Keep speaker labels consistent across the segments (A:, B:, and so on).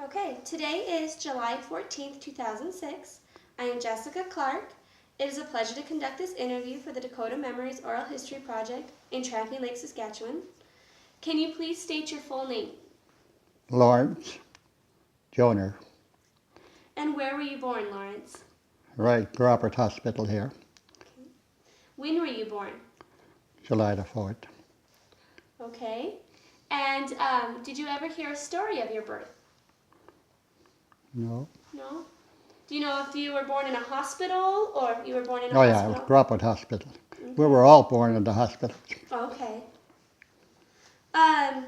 A: Okay, today is July 14th, 2006. I am Jessica Clark. It is a pleasure to conduct this interview for the Dakota Memories Oral History Project in Tramping Lake, Saskatchewan. Can you please state your full name?
B: Lawrence Joner,
A: And where were you born, Lawrence?
B: right, Robert Hospital here,
A: Okay. When were you born?
B: July the 4th.
A: Okay. And did you ever hear a story of your birth?
B: No.
A: No? Do you know if you were born in a hospital or if you were born in a
B: Oh yeah, it was
A: hospital?
B: Robert Hospital.
A: Okay.
B: We were all born in the hospital.
A: Okay. Um,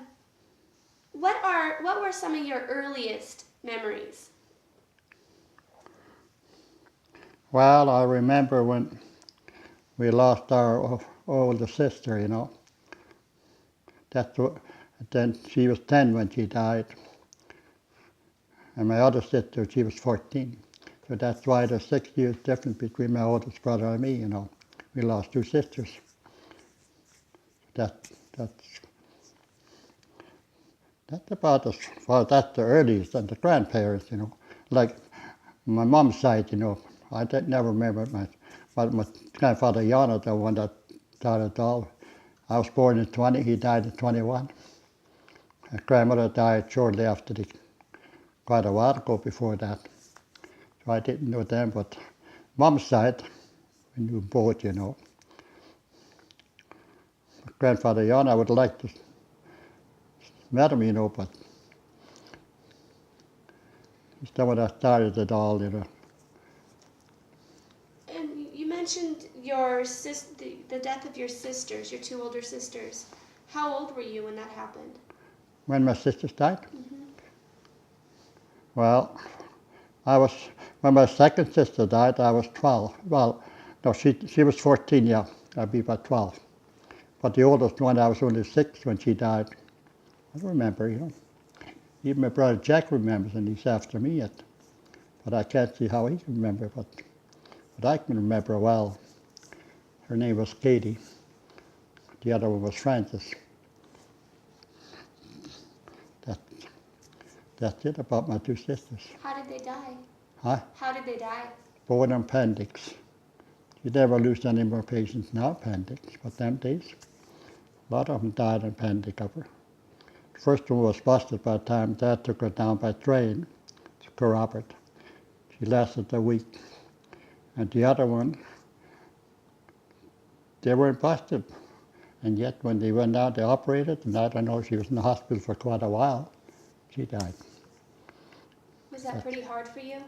A: what were some of your earliest memories?
B: Well, I remember when we lost our older sister, you know. That's what, then she was 10 when she died. And my other sister, she was 14. So that's why there's 6 years difference between my oldest brother and me, you know. We lost 2 sisters. That, that's, that's about as far as that's the earliest and the grandparents, you know. Like my mom's side, you know, I never remember my grandfather Yana, the one that died at all. I was born in 20, he died in 21. My grandmother died shortly after quite a while ago before that. So I didn't know them, but mom's side, we knew both, you know. My grandfather Yana, I would like to met him, you know, but he's the one that started it all, you know.
A: And you mentioned the death of your sisters, your two older sisters. How old were you when that happened?
B: When my sisters died,
A: Mm-hmm.
B: well, I was, when my second sister died, I was 12. Well, no, she was 14, yeah. I'd be about 12. But the oldest one, I was only 6 when she died. I don't remember, you know. Even my brother Jack remembers, and he's after me yet. But I can't see how he can remember, but I can remember well. Her name was Katie. The other one was Frances. That, that's it about my 2 sisters.
A: How did they die?
B: Huh?
A: How did they die?
B: Bone appendix. You never lose any more patients now, appendix, but them days, a lot of them died of appendix cover. The first one was busted by the time Dad took her down by train to Corrobert. She lasted a week. And the other one, they weren't busted. And yet when they went out, they operated, and I don't know, she was in the hospital for quite a while. She died.
A: Was that pretty hard for you?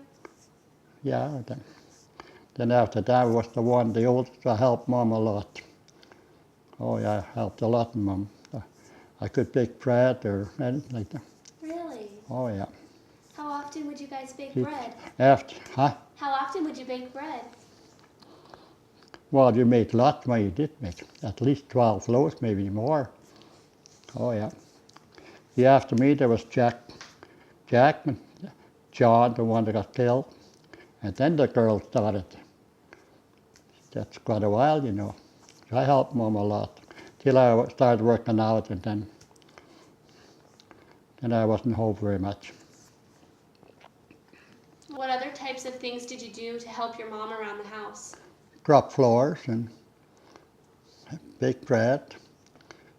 B: Yeah. Then after that was the oldest, I helped Mom a lot. Oh yeah, I helped a lot, Mom. I could bake bread or anything like that.
A: Really?
B: Oh yeah.
A: How often would you guys bake
B: She,
A: bread?
B: huh?
A: How often would you bake bread?
B: Well, you make lots. Well, you did make at least 12 loaves, maybe more. Oh yeah. Yeah, after me there was Jack, and John, the one that got killed, and then the girls started. That's quite a while, you know. So I helped Mom a lot till I started working out, and then I wasn't home very much.
A: What other types of things did you do to help your mom around the house?
B: Scrub floors and bake bread.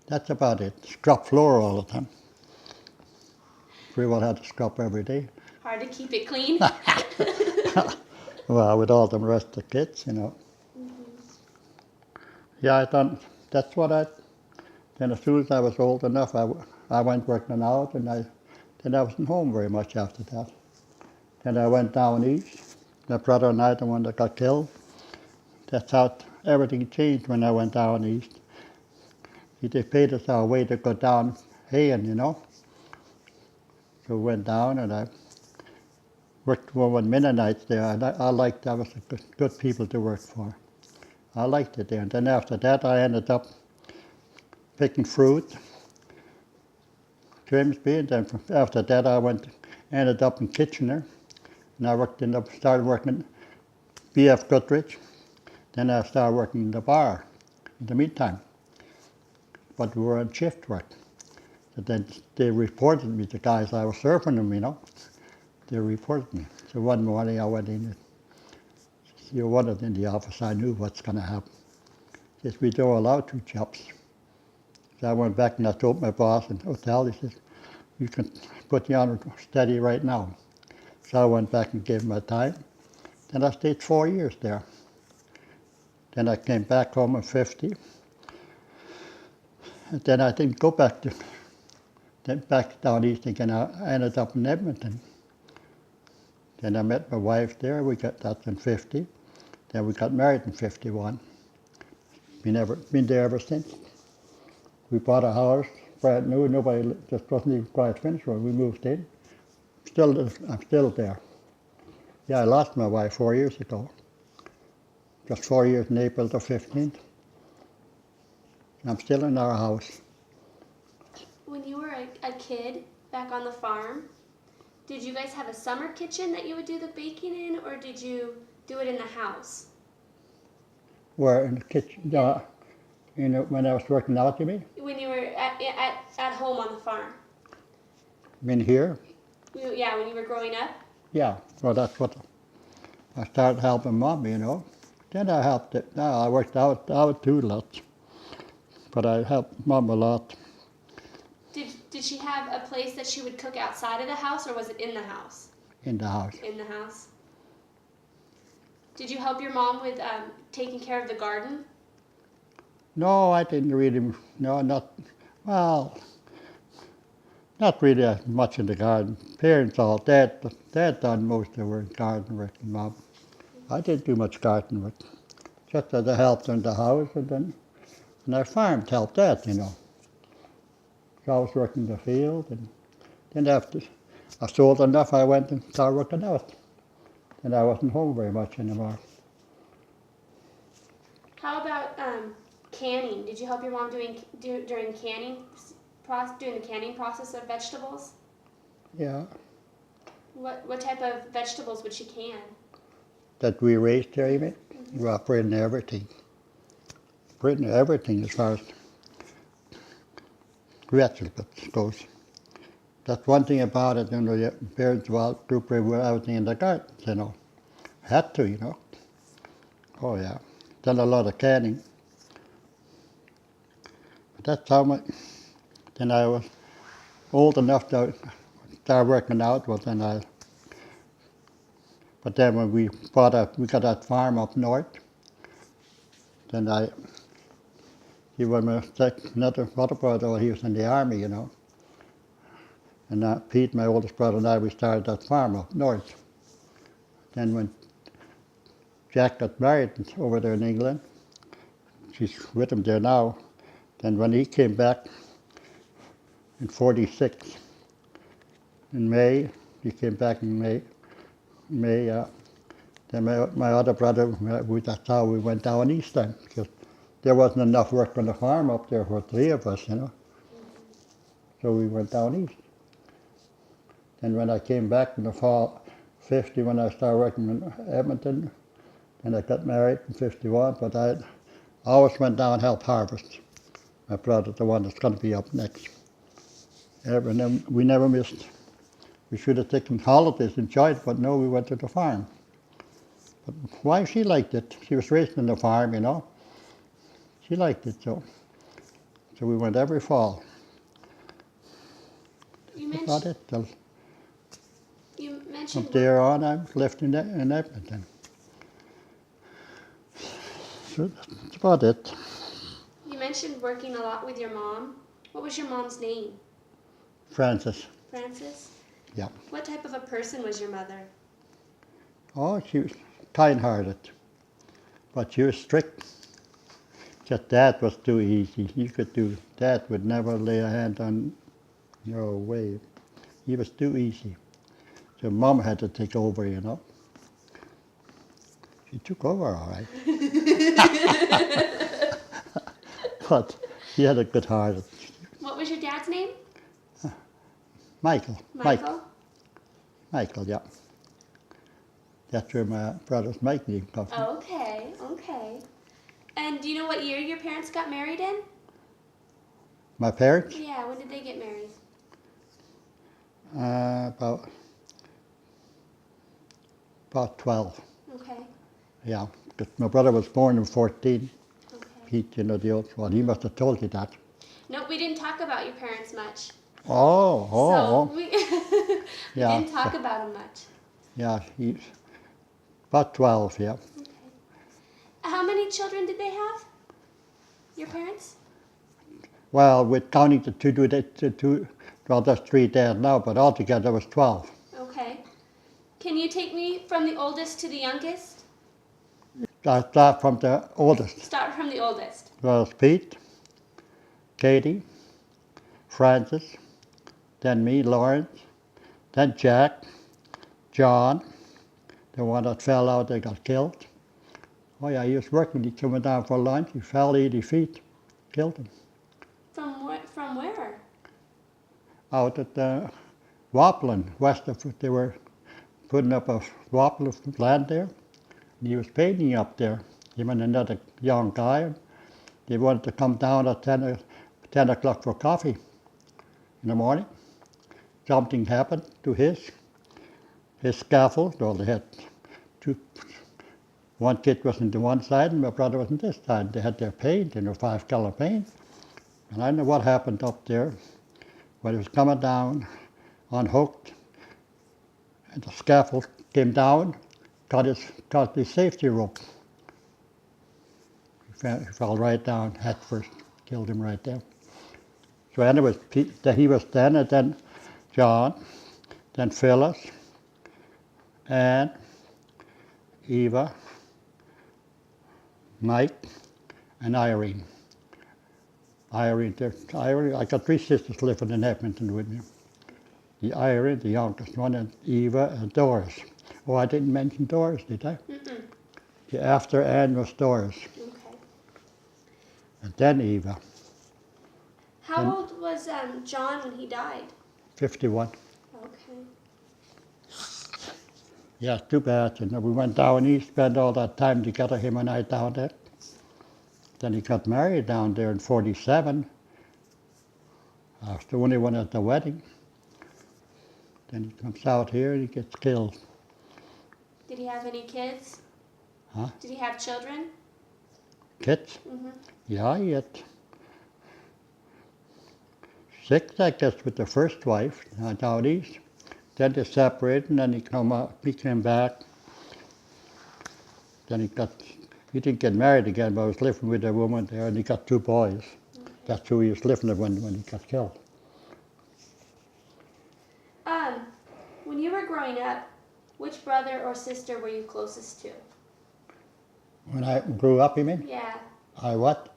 B: That's about it. Scrub floor all the time. We all had to scrub every day.
A: Hard to keep it clean?
B: Well, with all the rest of the kids, you know.
A: Mm-hmm.
B: Yeah, that's what I, then as soon as I was old enough, I went working out, and then I wasn't home very much after that. Then I went down east. My brother and I, the one that got killed. That's how everything changed when I went down east. They paid us our way to go down haying, you know. So we went down, and I worked for one Mennonites there. I liked, that was a good people to work for. I liked it there. And then after that, I ended up picking fruit, Grimsby, and then after that, ended up in Kitchener, and started working B.F. Guthridge. Then I started working in the bar in the meantime. But we were on shift work. But then they reported me, the guys I was serving them, you know. They reported me. So one morning I went in and see one of them in the office. I knew what's going to happen. He says, we don't allow two jobs. So I went back and I told my boss in the hotel, he says, you can put you on steady right now. So I went back and gave him my time. Then I stayed 4 years there. Then I came back home at 50. And then I didn't go back down east again. I ended up in Edmonton. Then I met my wife there. That's in 50. Then we got married in 51. Been there ever since. We bought a house, brand new. Nobody just wasn't even quite finished when we moved in. I'm still there. Yeah, I lost my wife 4 years ago. Just 4 years in April the 15th. I'm still in our house.
A: When you were a kid back on the farm, did you guys have a summer kitchen that you would do the baking in, or did you do it in the house?
B: Where in the kitchen? Yeah. When I was working out, you mean?
A: When you were at home on the farm?
B: You mean here?
A: Yeah, when you were growing up?
B: Yeah. Well, that's what I started helping Mom, you know. Then I helped it. Now I worked out too lots. But I helped Mom a lot.
A: Did she have a place that she would cook outside of the house, or was it in the house?
B: In the house.
A: In the house. Did you help your mom with taking care of the garden?
B: No, I didn't really. No, well, not really as much in the garden. Parents all, Dad done most of her garden work, and Mom. I didn't do much garden work. Just as I helped in the house, and I farmed, helped that, you know. So I was working the field, and then after I sold enough, I went and started working out. And I wasn't home very much anymore.
A: How about canning? Did you help your mom during the canning process of vegetables?
B: Yeah.
A: What type of vegetables would she can?
B: That we raised here, you mean? Mm-hmm. Well, pretty everything. Pretty everything as far as vegetables goes. That's one thing about it, you know, your parents will do pretty well everything in the garden, you know. Had to, you know. Oh yeah. Done a lot of canning. But that's how much. Then I was old enough to start working out, but then when we got that farm up north, then another brother, he was in the army, you know. And Pete, my oldest brother, and I, we started that farm up north. Then when Jack got married over there in England, she's with him there now. Then when he came back in 46, in May, he came back in May, then my other brother, that's how we went down east then, because there wasn't enough work on the farm up there for three of us, you know. So we went down east. Then when I came back in the fall 50, when I started working in Edmonton, and I got married in 51, but I always went down and helped harvest. My brother, the one that's going to be up next. And we never missed. We should have taken holidays, enjoyed it, but no, we went to the farm. But why she liked it? She was raised in the farm, you know. She liked it, so we went every fall. That's about it.
A: You mentioned
B: from there on, I lived in Edmonton. So that's about it.
A: You mentioned working a lot with your mom. What was your mom's name?
B: Frances.
A: Frances?
B: Yeah.
A: What type of a person was your mother?
B: Oh, she was kind-hearted, but she was strict. Just Dad was too easy. Dad would never lay a hand on, no way. He was too easy. So Mom had to take over, you know. She took over all right. But he had a good heart.
A: What was your dad's name?
B: Michael.
A: Michael?
B: Michael, yeah. That's where my brother's Mike name comes from.
A: Okay. And do you know what year your parents got married in?
B: My parents?
A: Yeah, when did they get married?
B: About 12.
A: Okay,
B: Yeah, because my brother was born in 14.
A: okay.
B: Pete, you know, the old one. He must have told you that.
A: Nope, we didn't talk about your parents much.
B: Oh,
A: So
B: oh,
A: we, we
B: yeah,
A: didn't talk about them much.
B: yeah. He's about 12. Yeah.
A: Okay. How many children did they have? Your parents?
B: Well, with counting the two, well, there's 3 dead now, but altogether was 12.
A: Okay. Can you take me from the oldest to the youngest?
B: I start from the oldest.
A: Start from the oldest.
B: Well, it's Pete, Katie, Francis, then me, Lawrence, then Jack, John, the one that fell out that got killed. Oh yeah, he was working, he coming down for lunch, he fell 80 feet, killed him.
A: From where?
B: Out at Waplin, west of, they were putting up a Waplin of land there, and he was painting up there, him and another young guy. And they wanted to come down at 10 o'clock for coffee in the morning. Something happened to his scaffold. Well, they had two, one kid was on the one side and my brother was on this side. They had their paint, 5-color paint. And I don't know what happened up there, but it was coming down, unhooked, and the scaffold came down, cut the safety rope. He fell right down head first, killed him right there. So anyway, he was then, and then John, then Phyllis, and Eva, Mike, and Irene. Irene, I got 3 sisters living in Edmonton with me. The Irene, the youngest one, and Eva and Doris. Oh, I didn't mention Doris, did I?
A: Mm-mm.
B: The after Anne was Doris,
A: Okay.
B: and then Eva,
A: How
B: And-
A: old was John when he died?
B: 51.
A: Okay.
B: Yeah, too bad. We went down east, spent all that time together, him and I down there. Then he got married down there in 47. I was the only one at the wedding. Then he comes out here and he gets killed.
A: Did he have any kids?
B: Huh?
A: Did he have children?
B: Kids?
A: Mm-hmm.
B: Yeah, he had 6, I guess, with the first wife down east. Then they separated, and then he came back. Then he didn't get married again, but was living with a woman there, and he got 2 boys.
A: Okay.
B: That's who he was living with when he got killed.
A: When you were growing up, which brother or sister were you closest to?
B: When I grew up, you mean?
A: Yeah.
B: I what?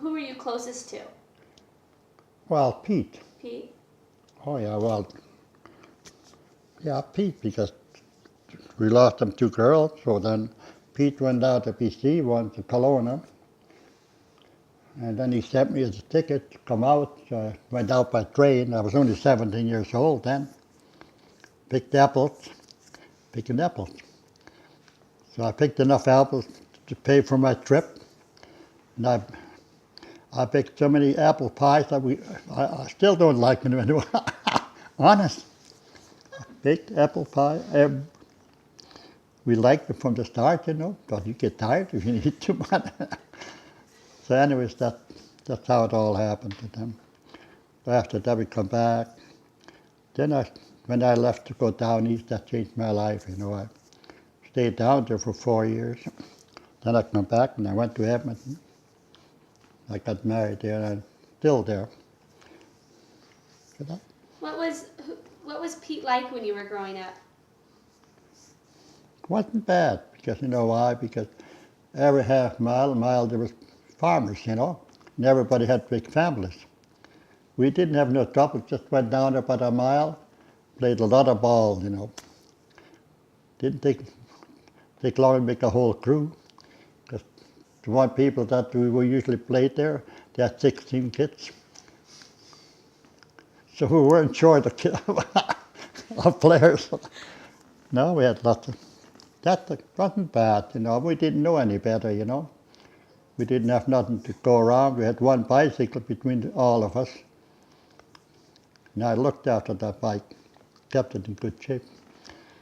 A: Who were you closest to?
B: Well, Pete.
A: Pete?
B: Oh yeah, well, yeah, Pete, because we lost them 2 girls, so then Pete went down to BC, went to Kelowna, and then he sent me a ticket to come out. So I went out by train. I was only 17 years old then. Picking apples. So I picked enough apples to pay for my trip, and I picked so many apple pies that I still don't like them anymore. Honest. Baked apple pie. We liked them from the start, but you get tired if you eat too much. So anyways, that's how it all happened to them. After that, we come back. Then when I left to go down east, that changed my life, I stayed down there for 4 years. Then I come back and I went to Edmonton. I got married there and I'm still there.
A: What was Pete like when you were growing up?
B: It wasn't bad, because you know why? Because every mile there was farmers, and everybody had big families. We didn't have no trouble, just went down about a mile, played a lot of ball, Didn't take long to make a whole crew, because the one people that we usually played there, they had 16 kids. So we weren't short of players. No, we had lots of. That wasn't bad, We didn't know any better, We didn't have nothing to go around. We had one bicycle between all of us. And I looked after that bike, kept it in good shape.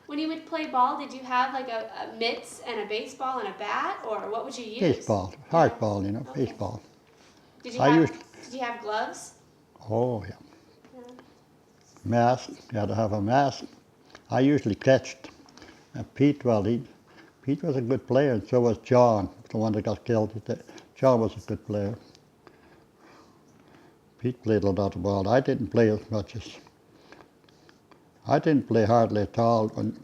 A: When you would play ball, did you have like a mitts and a baseball and a bat, or what would you use?
B: Baseball, hardball, you know,
A: Okay.
B: baseball.
A: Did you
B: I
A: have
B: used,
A: Did you have gloves?
B: oh yeah,
A: Yeah.
B: mask, you had to have a mask. I usually catched. And Pete, Pete was a good player, and so was John, the one that got killed. John was a good player. Pete played a lot of ball. I didn't play as much as, I didn't play hardly at all on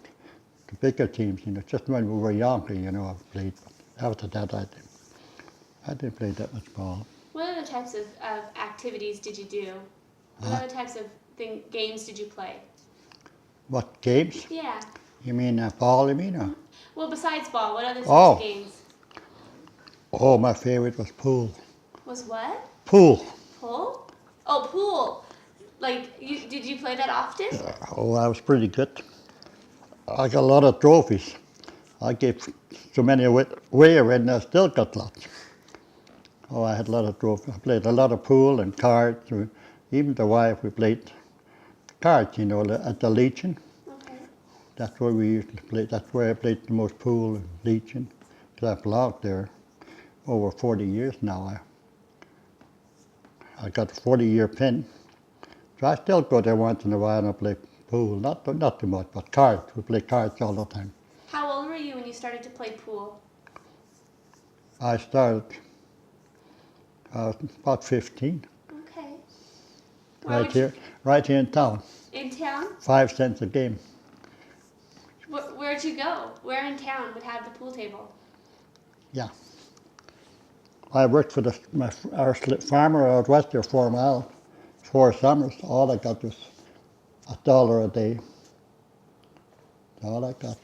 B: the bigger teams, you know, just when we were younger, you know, I played. But after that, I didn't play that much ball.
A: What other types of activities did you do? What other types of games did you play?
B: What games?
A: Yeah.
B: You mean ball, you mean? Or?
A: Well, besides ball, what other types
B: Oh.
A: of games?
B: Oh, my favorite was pool.
A: Was what?
B: Pool.
A: Pool? Oh, pool. Like, did you play that often?
B: Oh, I was pretty good. I got a lot of trophies. I gave so many away and I still got lots. Oh, I had a lot of trophies. I played a lot of pool and cards. Even the wife, we played cards, you know, at the Legion.
A: Okay.
B: That's where we used to play. That's where I played the most pool and Legion. Because I've belonged there over 40 years now. I got a 40-year pin. So I still go there once in a while and play pool. Not too much, but cards. We play cards all the time.
A: How old were you when you started to play pool?
B: I started about 15.
A: Okay.
B: Right here in town.
A: In town?
B: 5 cents a game.
A: Where'd you go? Where in town would have the pool table?
B: Yeah. I worked for our farmer out west there 4 miles, 4 summers. All I got was $1 a day. All I got.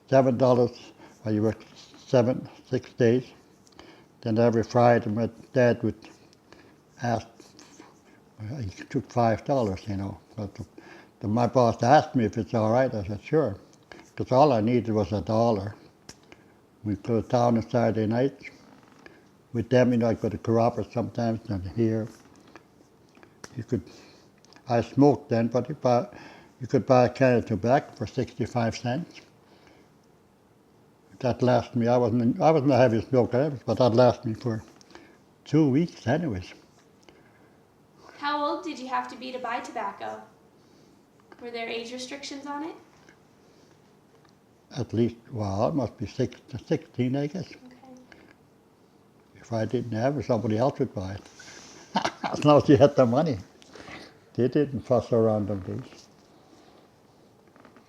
B: $7 while you worked 6 days. Then every Friday my dad would ask, he took $5, you know. But my boss asked me if it's all right. I said, sure. Because all I needed was $1. We'd go to town on Saturday nights. With them, you know, I'd go to Cooper sometimes and here. I smoked then, but you could buy a can of tobacco for 65 cents. That lasted me. I wasn't a heavy smoker ever, but that lasted me for 2 weeks anyways.
A: How old did you have to be to buy tobacco? Were there age restrictions on it?
B: At least, well, it must be 16, I guess.
A: Okay.
B: If I didn't have it, somebody else would buy it. As long as you had the money. They didn't fuss around them days.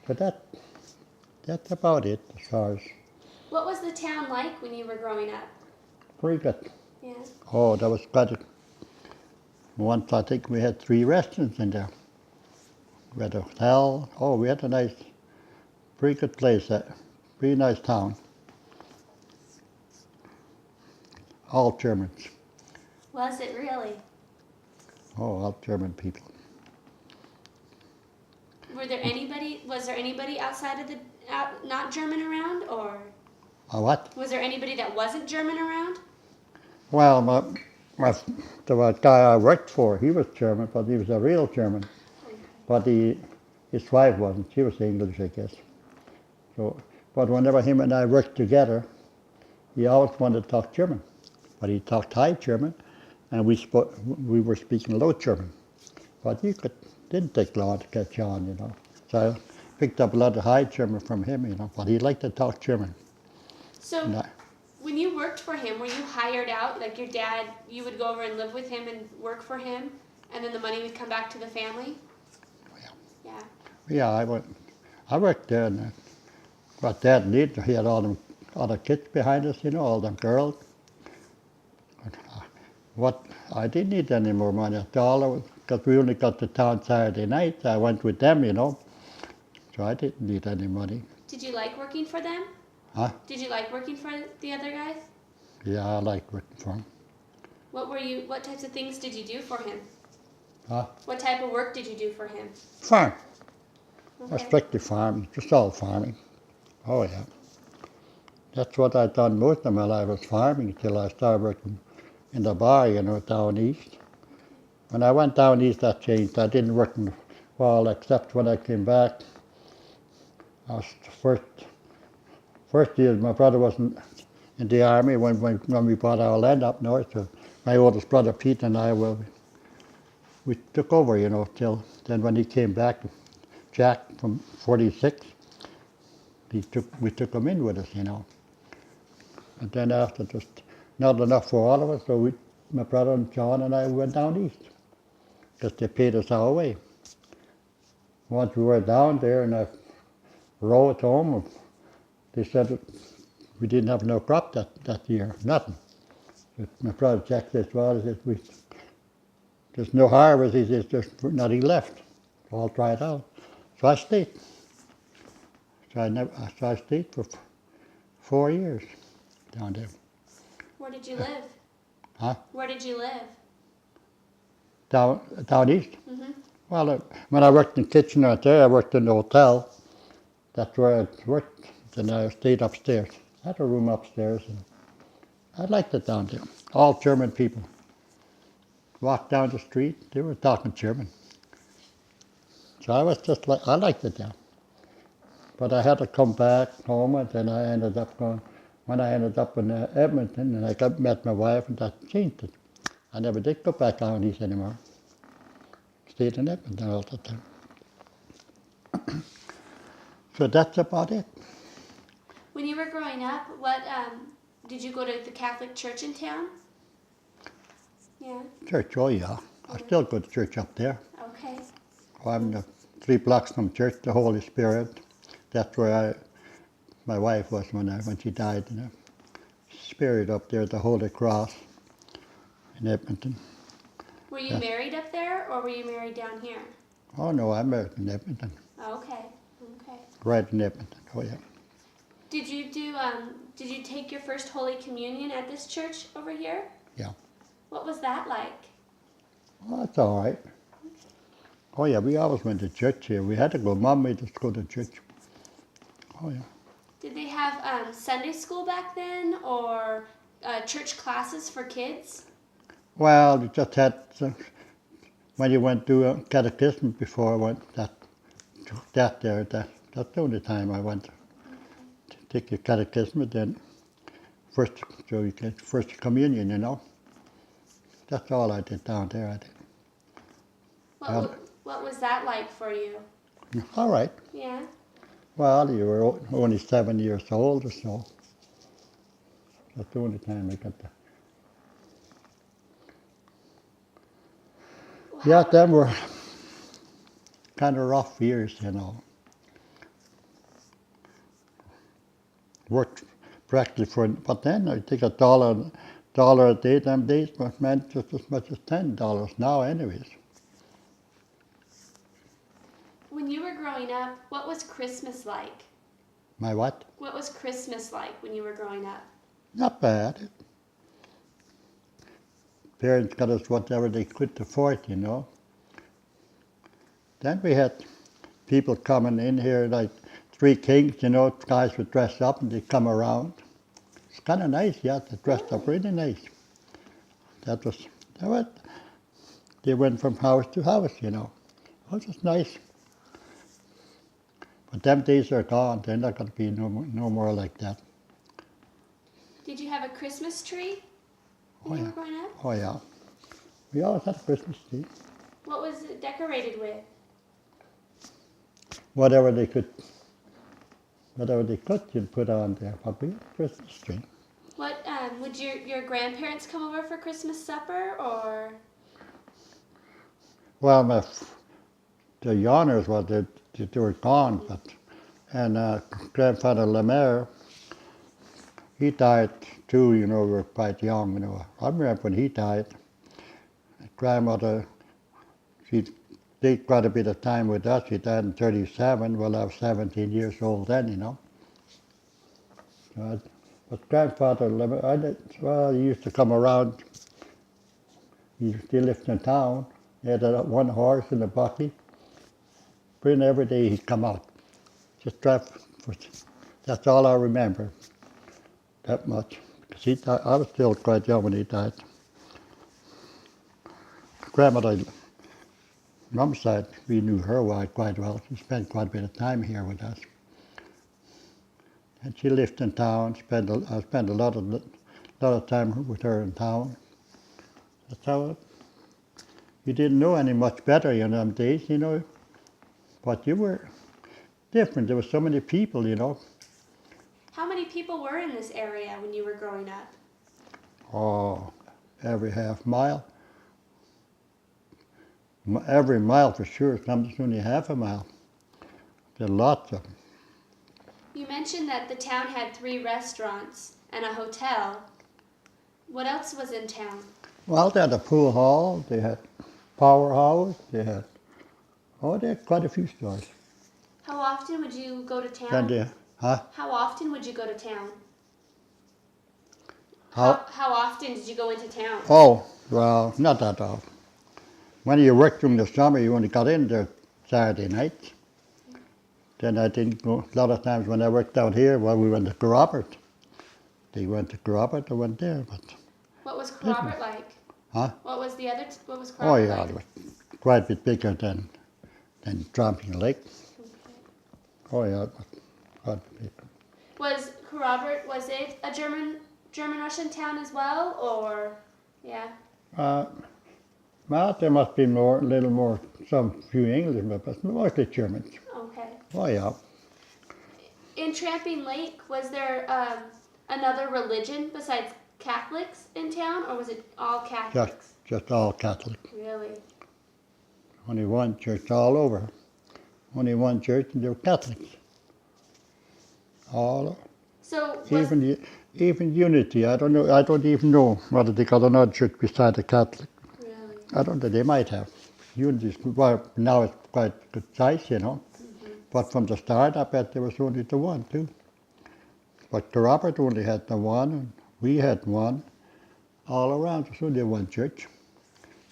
B: But that's about it as far as.
A: What was the town like when you were growing up?
B: Pretty good.
A: Yeah.
B: Oh, that was good. Once I think we had 3 restaurants in there. We had a hotel. Oh, we had a nice, pretty good place. Pretty nice town. All Germans.
A: Was it really?
B: Oh, all German people.
A: Was there anybody outside of not German around, or?
B: What?
A: Was there anybody that wasn't German around?
B: Well, the guy I worked for, he was German, but he was a real German. But his wife wasn't. She was English, I guess. So, but whenever him and I worked together, he always wanted to talk German. But he talked High German, and we were speaking Low German. But didn't take long to catch on, you know. So I picked up a lot of High German from him, you know. But he liked to talk German.
A: So, when you worked for him, were you hired out? Like your dad, you would go over and live with him and work for him, and then the money would come back to the family? Yeah.
B: Yeah, I worked there, and what Dad needed, he had all the kids behind us, you know, all them girls. I didn't need any more money at all, because we only got to town Saturday night. I went with them, you know, so I didn't need any money.
A: Did you like working for them?
B: Huh?
A: Did you like working for the other guys?
B: Yeah, I liked working for him.
A: What types of things did you do for him?
B: Huh?
A: What type of work did you do for him?
B: Farm.
A: Okay.
B: I strictly farming, just all farming. Oh, yeah. That's what I done most of my life, was farming till I started working in the bar, down east. When I went down east, that changed. I didn't work in the fall except when I came back. I was first year my brother wasn't in the army when we bought our land up north. So my oldest brother Pete and I, well, we took over, till then when he came back, Jack from 46, we took him in with us, And then after, just not enough for all of us, so my brother and John and I went down east because they paid us our way. Once we were down there and I wrote home, they said that we didn't have no crop that year, nothing. But my brother Jack says, well, he says, there's no harvest, he says, there's nothing left. It's all dried out. So I stayed. So I stayed for 4 years down there.
A: Where did you live?
B: Huh?
A: Where did you live?
B: Down east?
A: Mm-hmm.
B: Well, when I worked in the kitchen out there, I worked in the hotel. That's where I worked. Then I stayed upstairs. I had a room upstairs. And I liked it down there. All German people. Walked down the street, they were talking German. So I was just like, I liked it there. But I had to come back home, and then I ended up when I ended up in Edmonton, and I met my wife, and that changed it. I never did go back down east anymore. Stayed in Edmonton all the time. So that's about it.
A: When you were growing up, what did you go to the Catholic church in town? Yeah.
B: Church, oh yeah. I still go to church up there.
A: Okay.
B: I'm 3 blocks from church, the Holy Spirit. That's where my wife was when she died. Spirit up there, the Holy Cross in Edmonton.
A: Were you married up there, or were you married down here?
B: Oh no, I'm married in Edmonton.
A: Okay. Okay.
B: Right in Edmonton. Oh yeah.
A: Did you take your first Holy Communion at this church over here?
B: Yeah.
A: What was that like?
B: Well, that's all right. Oh yeah, we always went to church here. We had to go. Mom made us go to church. Oh yeah.
A: Did they have Sunday school back then, or church classes for kids?
B: Well, we just had when you went to catechism before I went that's the only time I went to take your catechism, and then first communion, That's all I did down there. I did.
A: What was that like for you?
B: All right.
A: Yeah.
B: Well, you were only 7 years old or so. That's the only time I got that. Yeah, them were kind of rough years, Worked practically but then I think $1 a day, them days meant just as much as $10 now anyways.
A: When you were growing up, what was Christmas like?
B: My what?
A: What was Christmas like when you were growing up?
B: Not bad. Parents got us whatever they could afford, Then we had people coming in here like 3 kings, guys would dress up and they'd come around. It's kind of nice, yeah, they dressed up really nice. They went from house to house, It was just nice. But them days are gone. They're not going to be no more like that.
A: Did you have a Christmas tree when you were growing up?
B: Oh, yeah. We always had a Christmas tree.
A: What was it decorated with?
B: Whatever they could, you'd put on there. But we had a Christmas tree.
A: What would your grandparents come over for Christmas supper, or?
B: Well, the Yawners, they were gone, and Grandfather Lemaire, he died too, we were quite young, I remember when he died. Grandmother, she did quite a bit of time with us. She died in 37. Well, I was 17 years old then, But Grandfather Lemaire, he used to come around. He still lived in town. He had one horse and a buggy. Pretty every day he'd come out. Just drive. That's all I remember. that much. Because he died, I was still quite young when he died. Grandmother, Mum's side, we knew her quite well. She spent quite a bit of time here with us. And she lived in town. I spent a lot of time with her in town. That's how you didn't know any much better in them days, you know. But you were different. There were so many people, you know.
A: How many people were in this area when you were growing up?
B: Oh, every half mile. Every mile for sure. Sometimes only half a mile. There are lots of them.
A: You mentioned that the town had 3 restaurants and a hotel. What else was in town?
B: Well, they had a pool hall. They had powerhouse. They had quite a few stores.
A: How often would you go to
B: Then
A: town? How often would you go to town? How often did you go into town?
B: Oh, well, not that often. When you worked during the summer, you only got in there Saturday nights. Then I didn't go. A lot of times when I worked out here, well, we went to Robert. They went to Robert, I went there. But
A: What was Robert like?
B: Huh?
A: What was
B: Oh
A: Robert
B: yeah,
A: like?
B: it was quite a bit bigger than Tramping Lake.
A: Okay.
B: Oh yeah, it was quite a bit bigger.
A: Was it a German-Russian town as well, or yeah?
B: Well, there must be a little more, some few English, but mostly Germans.
A: Okay.
B: Oh yeah.
A: In Tramping Lake, was there another religion besides Catholics in town, or was it all Catholics?
B: Just all Catholic.
A: Really?
B: Only one church all over. Only one church, and they were Catholics. All.
A: So
B: Even Unity. I don't know. I don't even know whether they got another church beside the Catholic.
A: really?
B: I don't know. They might have. Unity, well, now it's quite good size, you know.
A: Mm-hmm.
B: But from the start, I bet there was only the one too. But the Robert only had the one, and we had one. All around, there's only one church.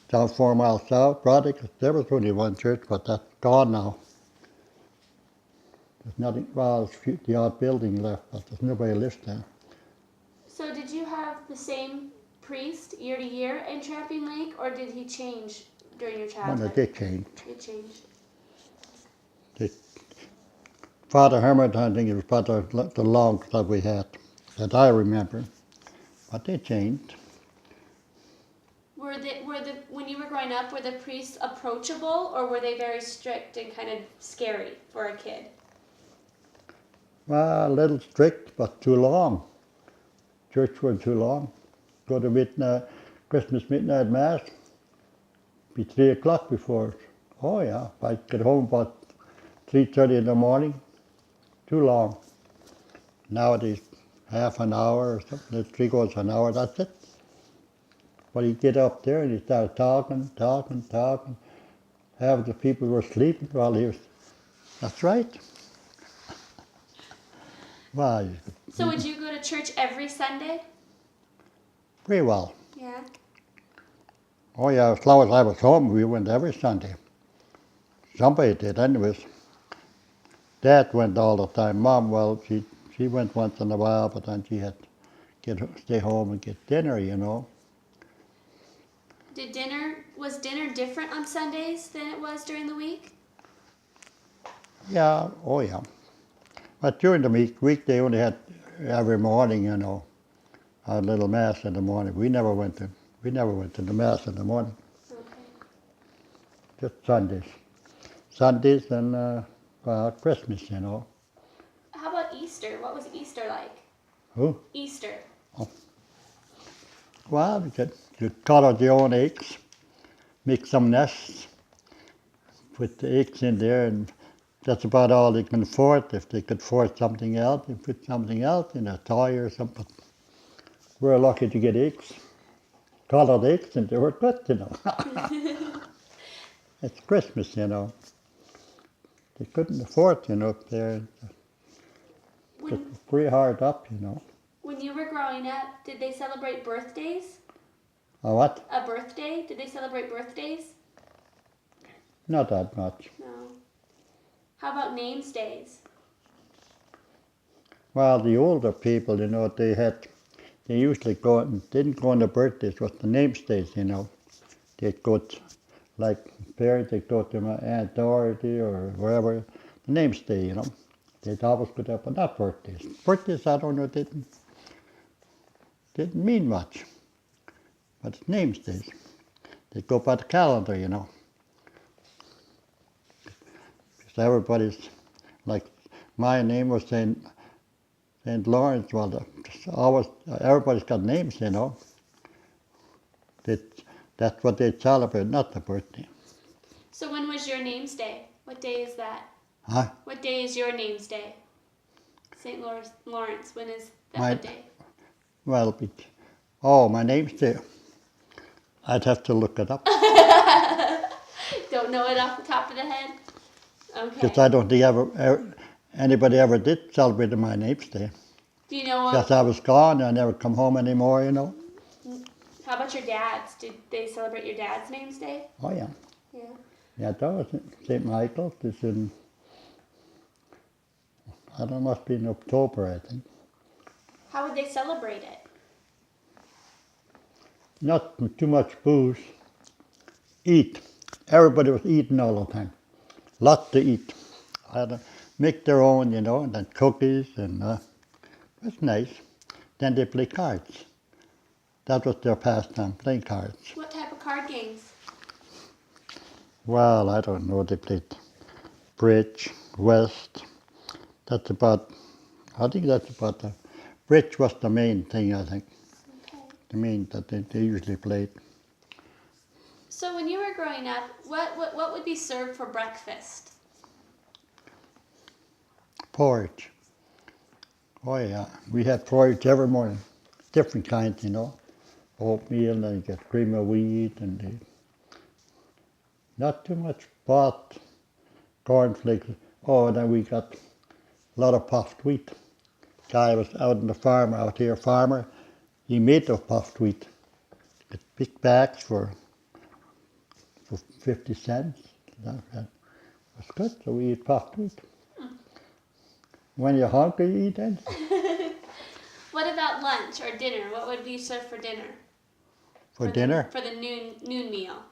B: Down 4 miles south, Broderick, there was only one church, but that's gone now. There's nothing, well, there's the odd building left, but there's nobody lives there.
A: So did you have the same priest year to year in Trapping Lake, or did he change during your childhood?
B: Well, they changed.
A: It changed.
B: Father Hermit, I think it was about the longest that we had, that I remember. But they changed.
A: When you were growing up, were the priests approachable, or were they very strict and kind of scary for a kid?
B: Well, a little strict, but too long. Church was too long. Go to Christmas midnight mass, be 3 o'clock before. Oh yeah, I get home about 3:30 in the morning. Too long. Nowadays, half an hour or something, 3/4 an hour, that's it. But you get up there and you start talking. Half the people were sleeping while he was. That's right. Well,
A: So would you go to church every Sunday?
B: pretty well.
A: Yeah.
B: Oh yeah, as long as I was home, we went every Sunday. Somebody did anyways. Dad went all the time. Mom, well, she went once in a while, but then she had to stay home and get dinner, you know.
A: Was dinner different on Sundays than it was during the week?
B: Yeah, oh yeah. But during the week they only had every morning, you know, a little mass in the morning. We never went to the mass in the morning.
A: Okay.
B: Just Sundays. Sundays and Christmas, you know.
A: How about Easter? What was Easter like?
B: Who?
A: Easter.
B: Well, you cut out your own eggs, make some nests, put the eggs in there, and that's about all they can afford. If they could afford something else, they put something else in a toy or something. We're lucky to get eggs. Colored eggs, and they were good, you know. It's Christmas, you know. They couldn't afford, you know, up there. It's pretty hard up, you know.
A: When you were growing up, did they celebrate birthdays?
B: A what?
A: A birthday? Did they celebrate birthdays?
B: Not that much.
A: No. How about names days?
B: Well, the older people, they usually didn't go on the birthdays, was the namesdays, They'd go to, like parents, they'd go to my Aunt Dorothy or wherever, the namesday. They'd always go there, but not birthdays. Birthdays, I don't know, didn't mean much, but it's namesdays. They go by the calendar. Because everybody's, like, my name was St. Lawrence. Well, everybody's got names. That, that's what they celebrate, not the birthday.
A: So when was your name's day? What day is that?
B: Huh?
A: What day is your name's day? St. Lawrence, when is that
B: My,
A: day?
B: well, my name's there. I'd have to look it up.
A: Don't know it off the top of the head?
B: Because
A: Okay.
B: I don't think anybody ever did celebrate my name's day.
A: Do you know
B: Because I was gone, I never come home anymore.
A: How about your dad's? Did they celebrate your dad's name's day?
B: Oh, yeah.
A: Yeah.
B: Yeah, that was St. Michael's. It's in, I don't know, must be in October, I think.
A: How would they celebrate it?
B: Not too much booze. Eat. Everybody was eating all the time. Lots to eat. Had to make their own, and then cookies, and it's nice. Then they play cards. That was their pastime, playing cards.
A: What type of card games?
B: Well, I don't know. They played bridge, West. I think that's about the, bridge was the main thing, I think.
A: Okay.
B: The main that they usually played.
A: So when you were growing up, what would be served for breakfast?
B: Porridge. Oh yeah, we had porridge every morning. Different kinds, Oatmeal, and then you get cream of wheat, and not too much pot, cornflakes. Oh, and then we got a lot of puffed wheat. Guy was out here, farmer. He made the puffed wheat. Get big bags for 50 cents. That was good, so we eat puffed wheat. When you're hungry, you eat anything.
A: What about lunch or dinner? What would be served for dinner?
B: For dinner?
A: For the noon meal.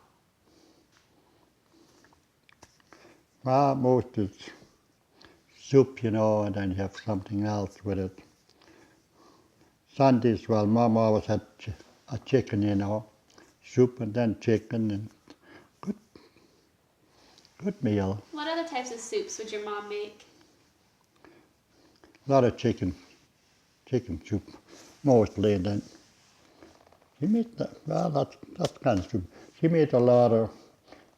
B: Well, most is soup, and then you have something else with it. Sundays, well, Mom always had a chicken, soup and then chicken, and good meal.
A: What other types of soups would your mom make?
B: A lot of chicken soup, mostly. And then she made that's kind of soup. She made a lot of.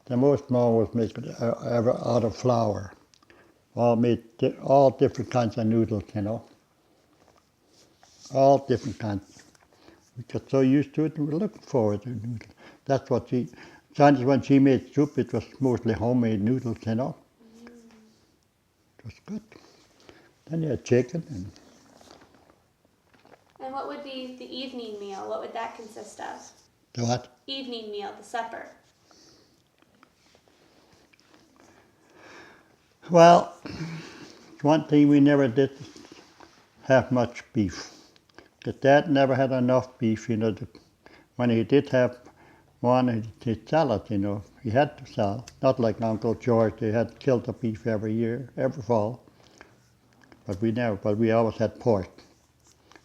B: The most Mom was making ever out of flour. Made all different kinds of noodles, all different kinds. We got so used to it, and we're looking forward to noodles. That's what sometimes when she made soup, it was mostly homemade noodles, It was good. Then you had chicken.
A: And what would be the evening meal? What would that consist of?
B: The what?
A: Evening meal, the supper.
B: Well, one thing we never did have much beef. Because Dad never had enough beef, when he did have one, he'd sell it, He had to sell. Not like Uncle George, they had killed the beef every year, every fall. But we always had pork.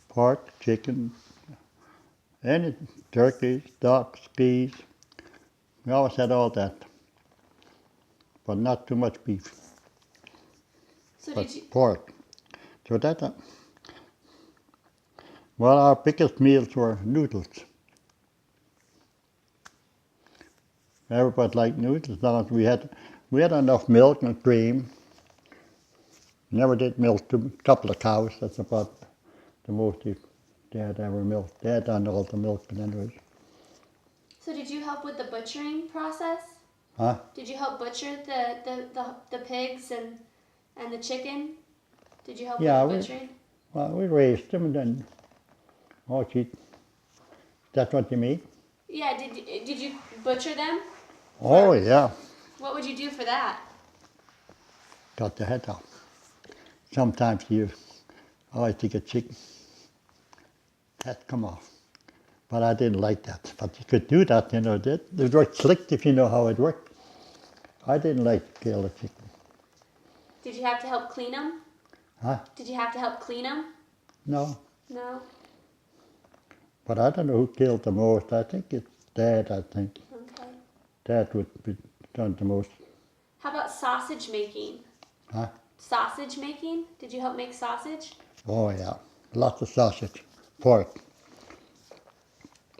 B: Pork, chicken, any turkeys, ducks, geese. We always had all that. But not too much beef.
A: So
B: But
A: did you?
B: pork. So well, our biggest meals were noodles. Everybody liked noodles. As long as we had enough milk and cream. Never did milk a couple of cows. That's about the most they had ever milked. They had done all the milking anyways.
A: So did you help with the butchering process?
B: Huh?
A: Did you help butcher the pigs and the chicken? Did you help with the butchering?
B: We raised them and then, gee, that's what you mean?
A: Yeah, did you butcher them?
B: Oh, yeah.
A: What would you do for that?
B: Got the head off. Sometimes Oh, I think a chicken had come off. But I didn't like that. But you could do that, you know. It worked slick if you know how it worked. I didn't like to kill a chicken.
A: Did you have to help clean them?
B: Huh?
A: Did you have to help clean them?
B: No.
A: No?
B: But I don't know who killed the most. I think it's Dad, I think.
A: Okay.
B: Dad would be done the most.
A: How about sausage making?
B: Huh?
A: Sausage making? Did you help make sausage?
B: Oh, yeah. Lots of sausage. Pork.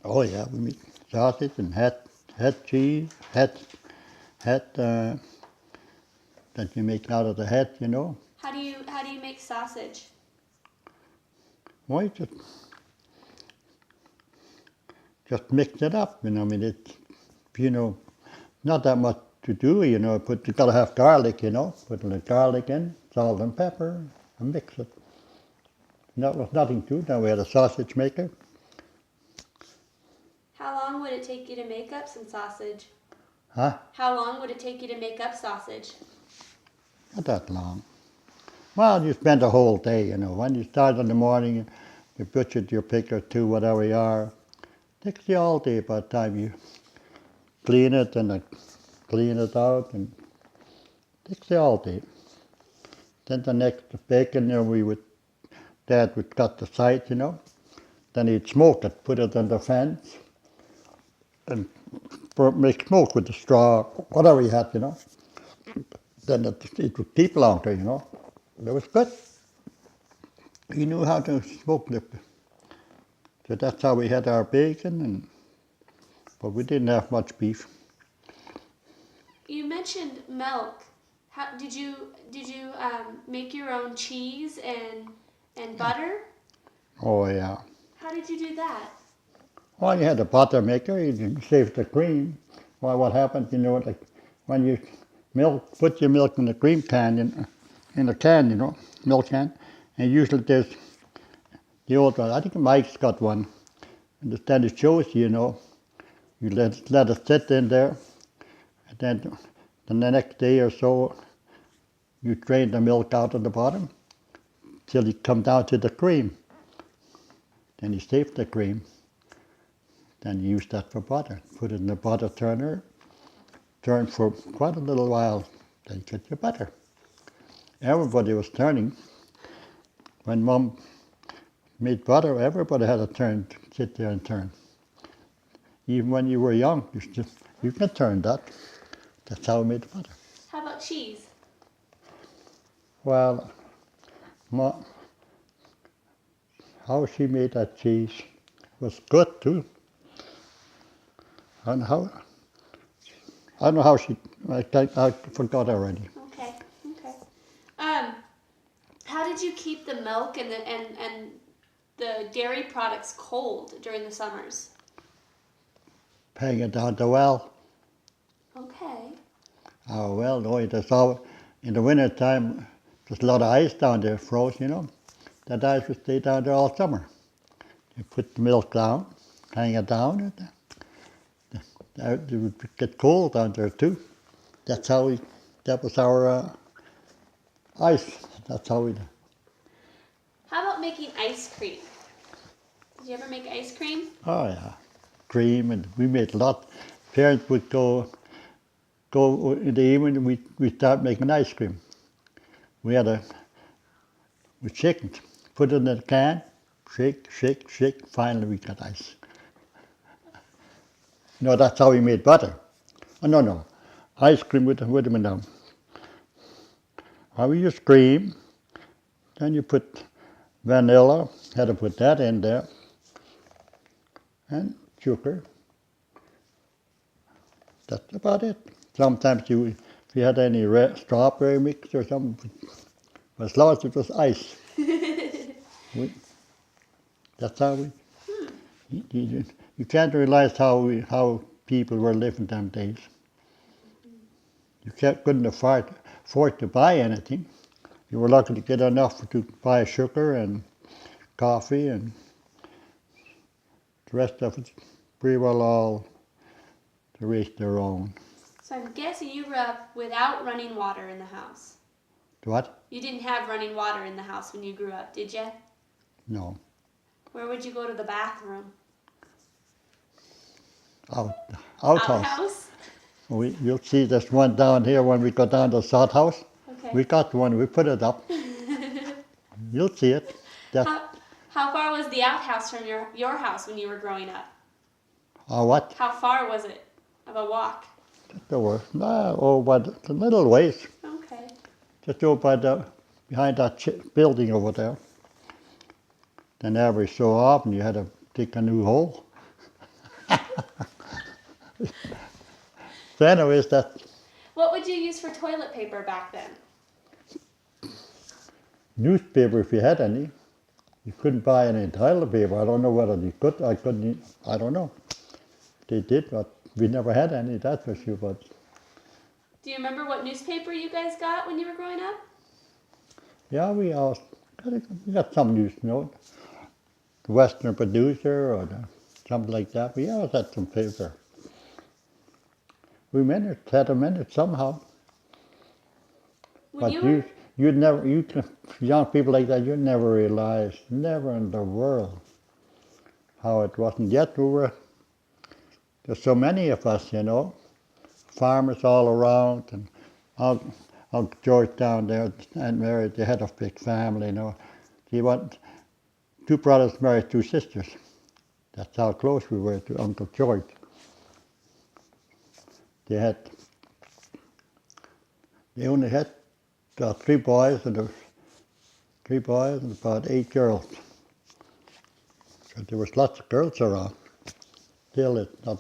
B: Oh, yeah. We make sausage and head cheese, head that you make out of the head, you know.
A: How do you make sausage?
B: Why just mix it up, you know. I mean, it's, you know, not that much to do, you know. But you gotta have garlic, you know. Put a little garlic in, salt and pepper, and mix it. That was nothing to it. Now we had a sausage maker.
A: How long would it take you to make up some sausage?
B: Huh?
A: How long would it take you to make up sausage?
B: Not that long. Well, you spend a whole day, you know. When you start in the morning, you butchered your pig or two, whatever you are. Takes you all day by the time you clean it and clean it out, and takes you all day. Then the next bacon, you know, Dad would cut the sides, you know. Then he'd smoke it, put it on the fence, and make smoke with the straw, whatever he had, you know. Then it would keep longer, you know. It was good. He knew how to smoke the. So that's how we had our bacon, but we didn't have much beef.
A: You mentioned milk. How did you make your own cheese and butter?
B: Oh, yeah.
A: How did you do that?
B: Well, you had a butter maker, you saved the cream. Well, what happens, you know, like when you put your milk in the cream can, in a can, you know, milk can, and usually there's the old one. I think Mike's got one. And then it shows you, you know, you let it sit in there, and then the next day or so, you drain the milk out of the bottom till you come down to the cream. Then you save the cream. Then you use that for butter. Put it in the butter turner, turn for quite a little while, then you get your butter. Everybody was turning. When Mom made butter, everybody had a turn, to sit there and turn. Even when you were young, you can turn that. That's how we made the butter.
A: How about cheese?
B: Well, how she made that cheese was good too. And I don't know how I forgot already.
A: Okay. How did you keep the milk and the dairy products cold during the summers?
B: Paying it down the well.
A: Okay.
B: Oh, well, no, in the winter time, there's a lot of ice down there, froze, you know. That ice would stay down there all summer. You put the milk down, hang it down, and it would get cold down there too. That was our ice. That's how we.
A: How about making ice cream? Did you ever make ice cream?
B: Oh yeah, cream, and we made a lot. Parents would go in the evening. We start making ice cream. We shaken, put it in a can, shake, shake, shake. Finally, we got ice. No, that's how we made butter. Oh, no, ice cream with them down. We use cream. Then you put vanilla. Had to put that in there, and sugar. That's about it. Sometimes if you had any strawberry mix or something, as long as it was ice. That's how we. You can't realize how people were living them days. You couldn't afford to buy anything. You were lucky to get enough to buy sugar and coffee, and the rest of it pretty well all to raise their own.
A: So I'm guessing you grew up without running water in the house.
B: What?
A: You didn't have running water in the house when you grew up, did you?
B: No.
A: Where would you go to the bathroom?
B: Outhouse.
A: Outhouse?
B: You'll see this one down here when we go down to the South House.
A: Okay.
B: We got one, we put it up. You'll see it.
A: How far was the outhouse from your house when you were growing up?
B: What?
A: How far was it of a walk?
B: There were, but a little ways.
A: Okay.
B: Just over behind that building over there. Then every so often you had to dig a new hole. So anyways,
A: What would you use for toilet paper back then?
B: newspaper if you had any. You couldn't buy any toilet paper. I don't know whether you could. I couldn't. I don't know. They did, but we never had any. That's for sure. But
A: Do you remember what newspaper you guys got when you were growing up?
B: yeah, we got some news, the Western Producer or something like that. We always had some paper. We had a minute somehow.
A: When
B: But young people like that, you never realize, never in the world, how it wasn't. Yet there's so many of us, farmers all around, and Uncle George down there, and Mary, they had a big family, He want 2 brothers married 2 sisters. That's how close we were to Uncle George. They only had 3 boys and about 8 girls. So there was lots of girls around. Still, it's not.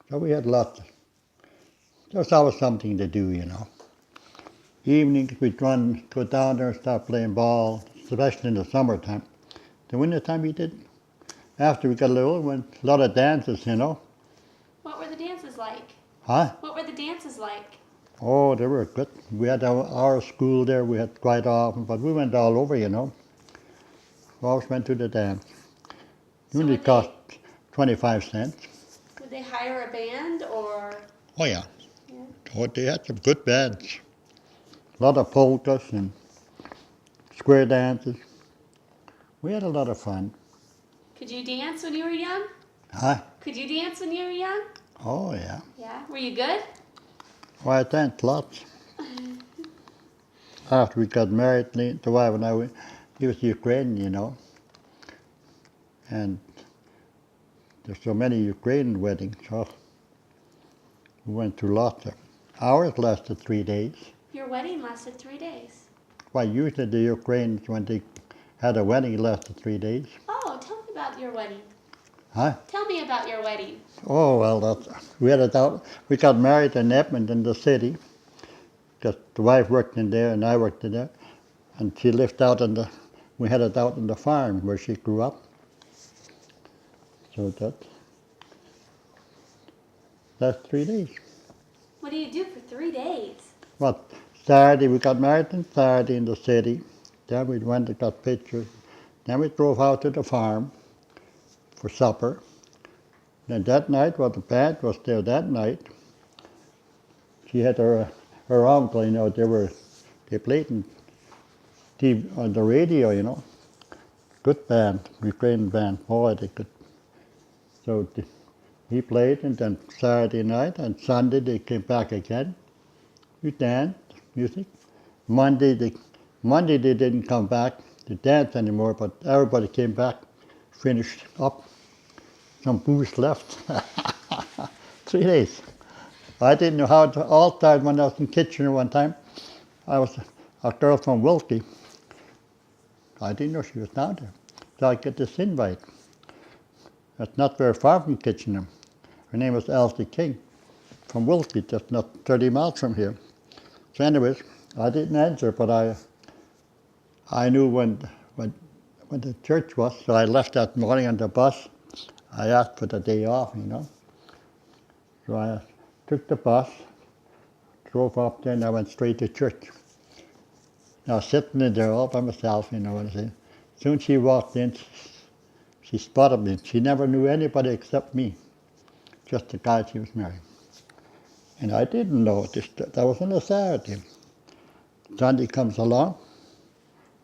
B: So we had lots. There's always something to do, Evenings we'd go down there and start playing ball, especially in the summertime. The wintertime we did. After we got a little, went a lot of dances,
A: What were the dances like?
B: Huh?
A: What were the dances like?
B: Oh, they were good. We had our school there, we had quite often, but we went all over, We always went to the dance.
A: So
B: Usually cost 25 cents.
A: Would they hire a band or?
B: Oh, yeah.
A: Yeah.
B: Oh, they had some good bands. A lot of polkas and square dances. We had a lot of fun.
A: Could you dance when you were young?
B: Huh?
A: Could you dance when you were young?
B: Oh, yeah.
A: Yeah. Were you good?
B: Oh, I danced lots. After we got married, the wife and I, he was Ukrainian, and there's so many Ukrainian weddings, so we went to lots of. Ours lasted 3 days.
A: Your wedding lasted 3 days.
B: Why, usually the Ukrainians, when they had a wedding, it lasted 3 days.
A: Oh, tell me about your wedding.
B: Huh?
A: Tell me about your wedding.
B: Oh, well, we had it out. We got married in Edmonton, the city, because the wife worked in there and I worked in there. And she lived we had it out on the farm where she grew up. So that's 3 days.
A: What do you do for 3 days?
B: Well, Saturday, we got married on Saturday in the city. Then we went and got pictures. Then we drove out to the farm for supper. Then that night, the band was there that night. She had her uncle, they played on the radio, Good band, Ukrainian band. Boy, they could. So he played, and then Saturday night and Sunday they came back again. We danced, music. Monday they didn't come back to dance anymore, but everybody came back, finished up. Some booze left. 3 days. I didn't know how to all time when I was in Kitchener one time. I was a girl from Wilkie. I didn't know she was down there. So I get this invite. It's not very far from Kitchener. Her name was Elsie King from Wilkie, just not 30 miles from here. So anyways, I didn't answer, but I knew when the church was, so I left that morning on the bus. I asked for the day off, So I took the bus, drove up there, and I went straight to church. I was sitting in there all by myself, As soon as she walked in, she spotted me. She never knew anybody except me, just the guy she was marrying. And I didn't know that was on a Saturday. Sunday comes along.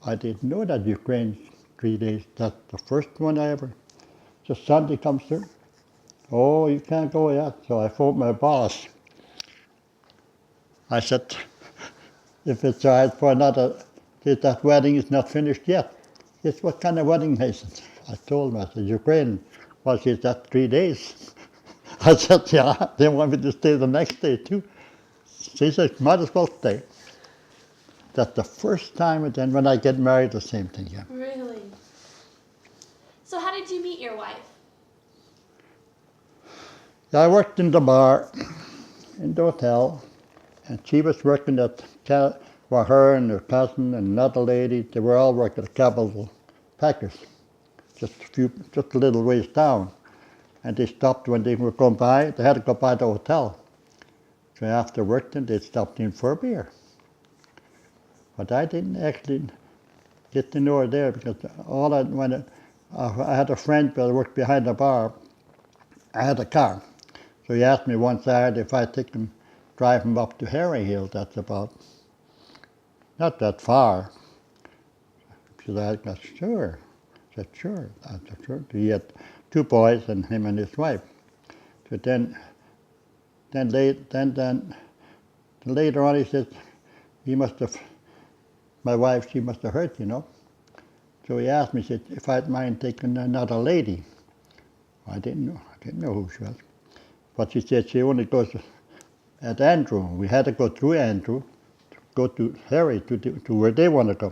B: I didn't know that Ukraine 3 days. That's the first one I ever. Just Sunday comes through. Oh, you can't go yet. So I phoned my boss. I said, if it's all right for another, that wedding is not finished yet. He said, what kind of wedding? I said, I told him, I said, Ukraine. Well, she said, 3 days. I said, yeah, they want me to stay the next day too. She said, might as well stay. That's the first time, and then when I get married, the same thing, yeah.
A: Really? So how did you meet your wife?
B: I worked in the bar, in the hotel, and she was working at, well, her and her cousin and another lady, they were all working at Capital Packers, just a little ways down. And they stopped when they were going by, they had to go by the hotel. So after work, then they stopped in for a beer. But I didn't actually get to know her there because I had a friend that worked behind the bar. I had a car. So he asked me one Saturday if I'd drive him up to Harry Hill. That's about, not that far. So I said, sure. I said, sure. I said, sure. He had 2 boys and him and his wife. So then later on he said, my wife, she must have hurt, you know. So he asked me, he said, if I'd mind taking another lady. I didn't know who she was. But she said she only goes at Andrew. We had to go through Andrew, to go to Harry, to where they want to go.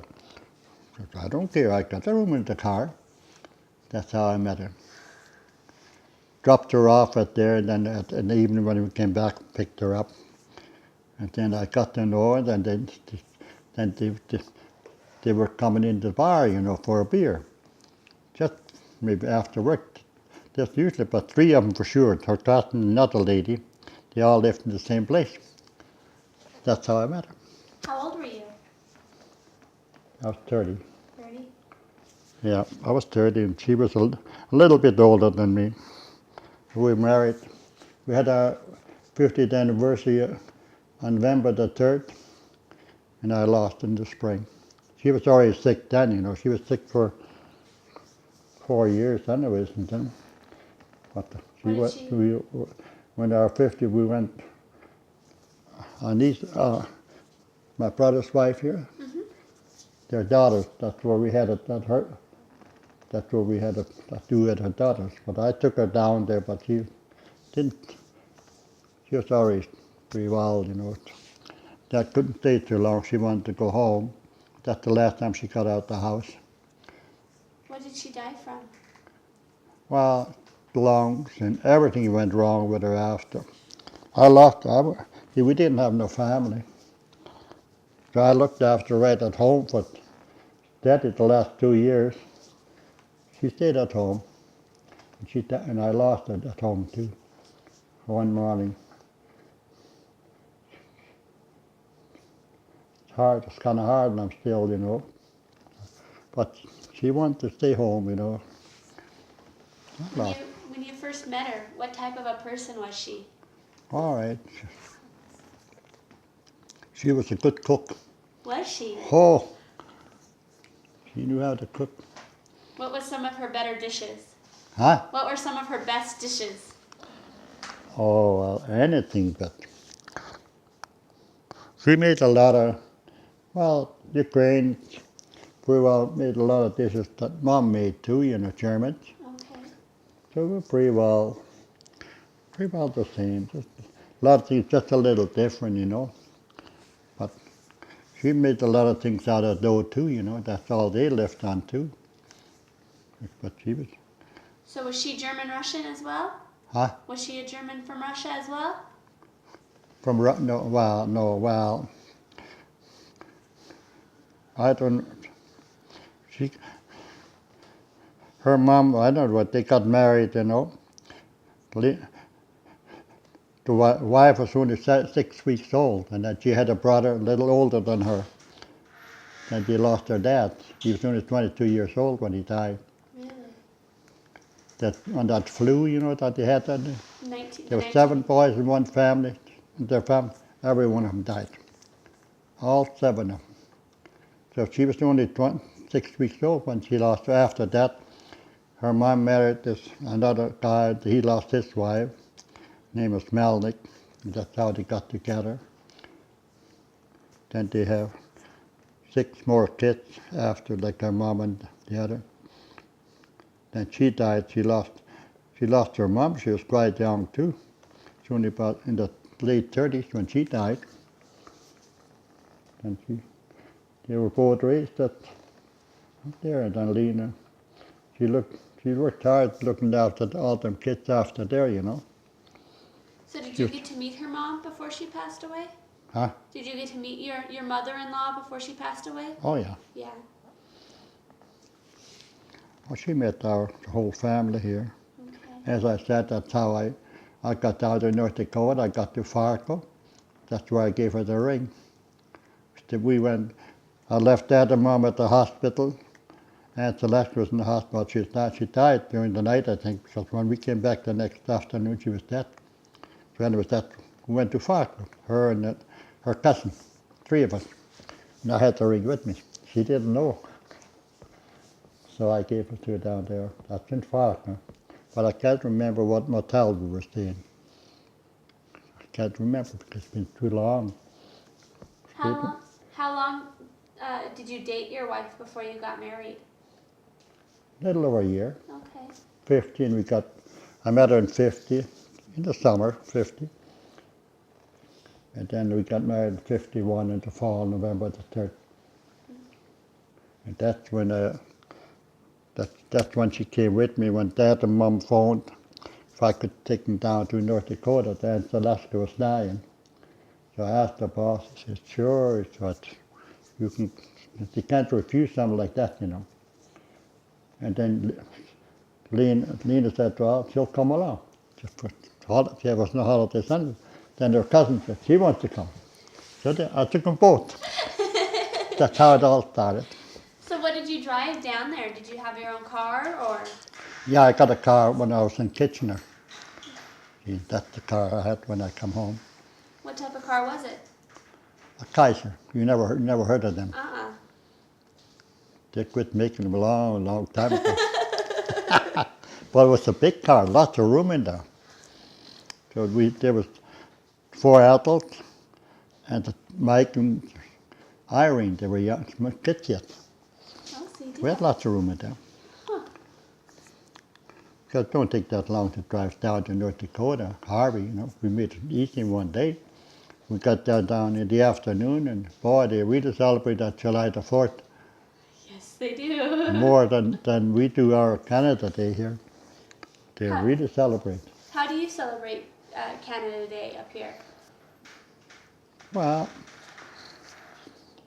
B: I said, I don't care, I got a room in the car. That's how I met her. Dropped her off at there, and then in the evening when we came back, picked her up. And then I got to know her, and then they were coming in the bar, you know, for a beer. Just maybe after work. There's usually about 3 of them for sure. Her cousin and another lady. They all lived in the same place. That's how I met her.
A: How old were you?
B: I was 30.
A: 30?
B: Yeah, I was 30 and she was a little bit older than me. We were married. We had our 50th anniversary on November the 3rd, and I lost in the spring. She was already sick then, you know. She was sick for 4 years anyways, and then. But when our 50, we went on these, my brother's wife here, their daughters, that's where we had it, that's where we had a do at her daughters. But I took her down there, but she was already pretty wild, you know. That couldn't stay too long, she wanted to go home. That's the last time she got out the house.
A: What did she die from?
B: Well, lungs and everything went wrong with her after. I lost her. We didn't have no family. So I looked after her right at home for steady the last 2 years. She stayed at home. And I lost her at home too, one morning. It's hard, it's kind of hard and I'm still, you know. But she wanted to stay home, you know.
A: When you first met her, what type of a person was she?
B: All right. She was a good cook.
A: Was she?
B: Oh, she knew how to cook.
A: What was some of her better dishes?
B: Huh?
A: What were some of her best dishes?
B: Oh, well, anything but. She made a lot of, well, Ukraine pretty well made a lot of dishes that Mom made too, you know, Germans.
A: Okay.
B: So we're pretty well the same. Just a lot of things just a little different, you know. But she made a lot of things out of dough too, you know. That's all they lived on too. But she was.
A: So was she German-Russian as well?
B: Huh?
A: Was she a German from Russia as well?
B: No, I don't. Her mom, I don't know what, they got married, you know. The wife was only 6 weeks old, and then she had a brother a little older than her. And they lost their dad. He was only 22 years old when he died.
A: Really?
B: On that flu, you know, that they had that. There were 7 boys in one family. Their family, every one of them died. all 7 of them. So she was only 6 weeks old when she lost her. After that, her mom married another guy. He lost his wife. Name was Melnick. That's how they got together. Then they have 6 more kids after, like her mom and the other. Then she died. She lost her mom. She was quite young too. She was only about in the late 30s when she died. And they were both raised up there. And then Lena, she worked hard looking after all them kids after there, you know.
A: So did you get to meet her mom before she passed away?
B: Huh?
A: Did you get to meet your mother-in-law before she passed away?
B: Oh yeah.
A: Yeah.
B: Well, she met the whole family here.
A: Okay.
B: As I said, that's how I got out of North Dakota. I got to Fargo. That's where I gave her the ring. I left Dad and Mom at the hospital. Aunt Celeste was in the hospital. She died during the night, I think, because when we came back the next afternoon, she was dead. So anyway, we went to Fargo, her and her cousin, 3 of us. And I had the ring with me. She didn't know. So I gave it to her down there. That's in Fargo. But I can't remember what motel we were staying. I can't remember because it's been too long.
A: How long did you date your wife before you got married?
B: Little over a year.
A: Okay.
B: 15, I met her in 50, in the summer, 50. And then we got married in 51 in the fall, November the 3rd. And that's when she came with me, when Dad and Mom phoned if I could take them down to North Dakota. Then Celeste was dying. So I asked the boss, he said, sure, but you can't refuse something like that, you know. And then Lena said, well, she'll come along. There was no holiday Sunday. Then her cousin said, she wants to come. So I took them both. That's how it all started.
A: So what did you drive down there? Did you have your own car or?
B: Yeah, I got a car when I was in Kitchener. That's the car I had when I come home.
A: What type of car was it?
B: A Kaiser. You never heard of them.
A: Uh-uh.
B: They quit making them a long time ago. But it was a big car, lots of room in there. So there was 4 adults, and Mike and Irene, they were young, kids yet.
A: Oh, so you did
B: We had
A: that.
B: lots of room in there.
A: Huh.
B: Because it don't take that long to drive down to North Dakota, Harvey, you know. We made it easy one day. We got down in the afternoon, and boy, they really celebrate that July the 4th.
A: Yes, they do.
B: More than we do our Canada Day here. They really celebrate.
A: How do you celebrate Canada Day up here?
B: Well,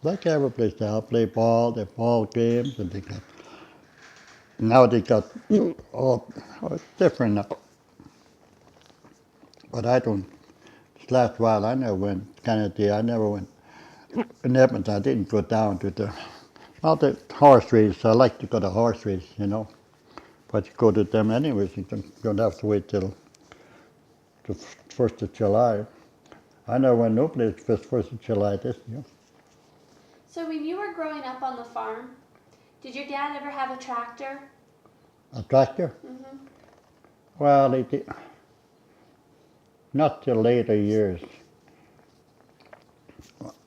B: like every place, they'll play ball, they have ball games, and now they got all it's different now. But I don't, this last while I never went Canada Day, I never went in Edmonton, I didn't go down to the horse races. I like to go to horse races, you know. But you go to them anyways, you don't have to wait till the 1st of July. I never went no place for 1st of July this year.
A: So when you were growing up on the farm, did your dad ever have a tractor?
B: A tractor?
A: Mm-hmm.
B: Well, he did. Not till later years.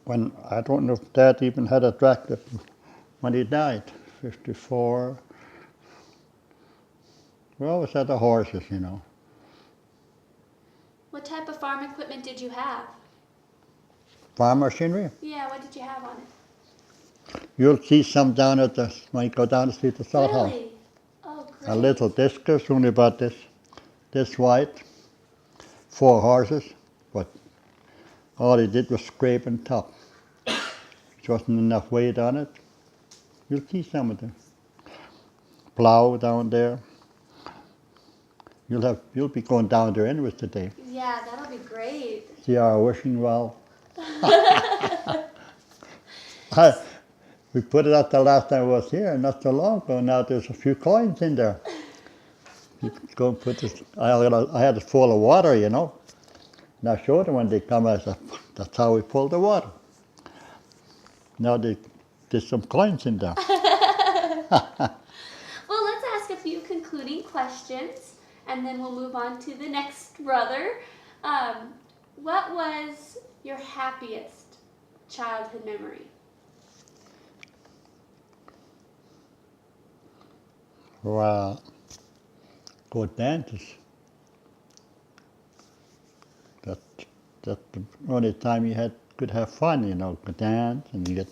B: When I don't know if Dad even had a tractor when he died, 54. We always had the horses, you know.
A: What type of farm equipment did you have?
B: Farm machinery.
A: Yeah, what did you have on it?
B: You'll see some down when you go down to see the salt house.
A: Really? Oh, great.
B: A little discus, only about this wide. 4 horses, but all he did was scrape and top. There wasn't enough weight on it. You'll see some of the plow down there. You'll be going down there anyways today.
A: Yeah, that'll be great.
B: See our wishing well. We put it out the last time I was here, not so long ago. Now there's a few coins in there. You could go and put this. I had it full of water, you know. And I showed them when they come. I said, that's how we pull the water. Now there's some coins in there.
A: Well, let's ask a few concluding questions, and then we'll move on to the next brother. What was your happiest childhood memory?
B: Well, go dances. That that's the only time you could have fun, go dance and you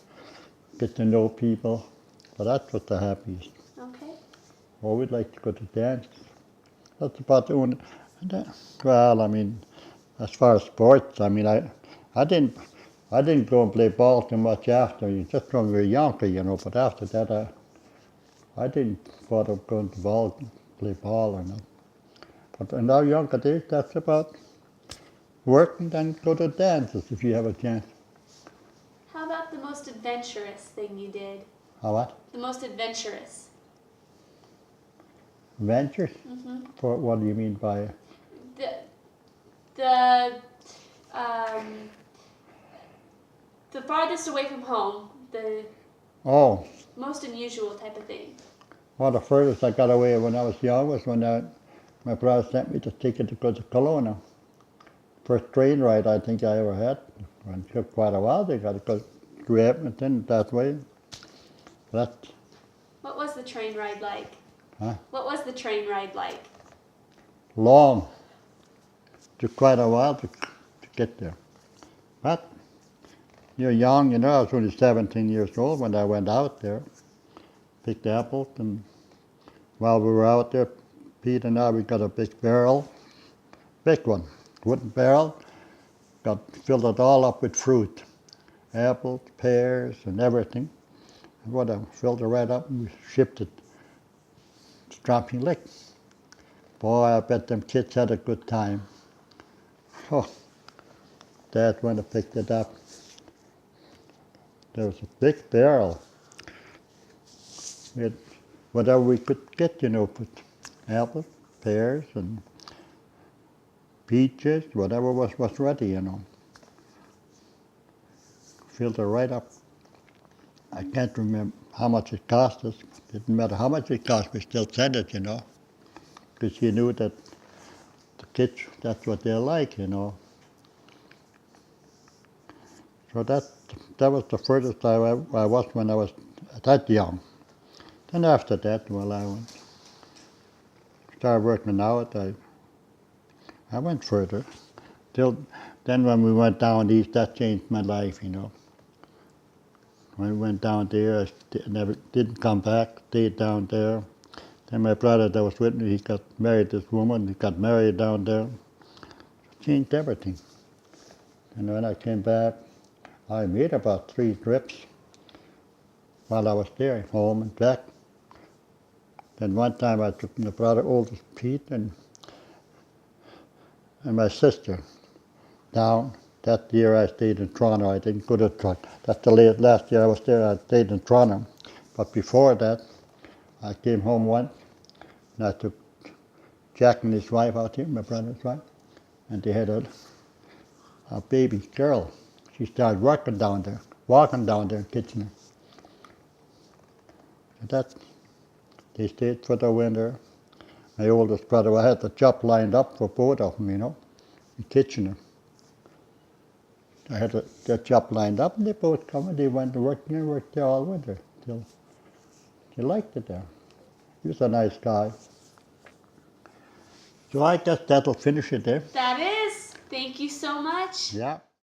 B: get to know people. But that was the happiest.
A: Okay.
B: Well, we'd like to go to dance. That's about the only. Well, I mean, as far as sports, I mean, I didn't go and play ball too much after. Just when we were younger. But after that, I didn't bother going to play ball or not. But in our younger days, that's about work and then go to dances if you have a chance.
A: How about the most adventurous thing you did?
B: How what?
A: The most adventurous.
B: Ventures?
A: Mm-hmm.
B: For what do you mean by?
A: The farthest away from home. The most unusual type of thing.
B: Well, the furthest I got away when I was young was when my brother sent me the ticket to go to Kelowna. First train ride I think I ever had. It took quite a while. They got to go through Edmonton that way. What
A: was the train ride like?
B: Huh?
A: What was the train ride like?
B: Long. Took quite a while to get there. But you're young, I was only 17 years old when I went out there. Picked apples, and while we were out there, Pete and I, we got a big barrel, big one, wooden barrel, filled it all up with fruit, apples, pears, and everything. And filled it right up, and we shipped it to Stramping Lake. Boy, I bet them kids had a good time. Oh, Dad went and picked it up. There was a big barrel. We had whatever we could get, put apples, pears, and peaches, whatever was ready, Filled it right up. I can't remember how much it cost us. Didn't matter how much it cost, we still sent it, because you knew that the kids, that's what they're like, So that was the furthest I was when I was that young. Then after that, well, I started working out. I went further. Then when we went down east, that changed my life, When we went down there, I never didn't come back, stayed down there. Then my brother that was with me, he got married this woman, he got married down there. Changed everything. And when I came back, I made about 3 trips while I was there, home and back. Then one time I took my brother, oldest Pete, and my sister down. That year I stayed in Toronto. I didn't go to Toronto. That's the last year I was there. I stayed in Toronto. But before that, I came home once, and I took Jack and his wife out here, my brother's wife, and they had a baby girl. She started walking down there in Kitchener. And they stayed for the winter. My oldest brother, I had the job lined up for both of them, in Kitchener. I had the job lined up, and they both come, and they went to work there, worked there all winter. They liked it there. He was a nice guy. So I guess that'll finish it there.
A: That is. Thank you so much.
B: Yeah.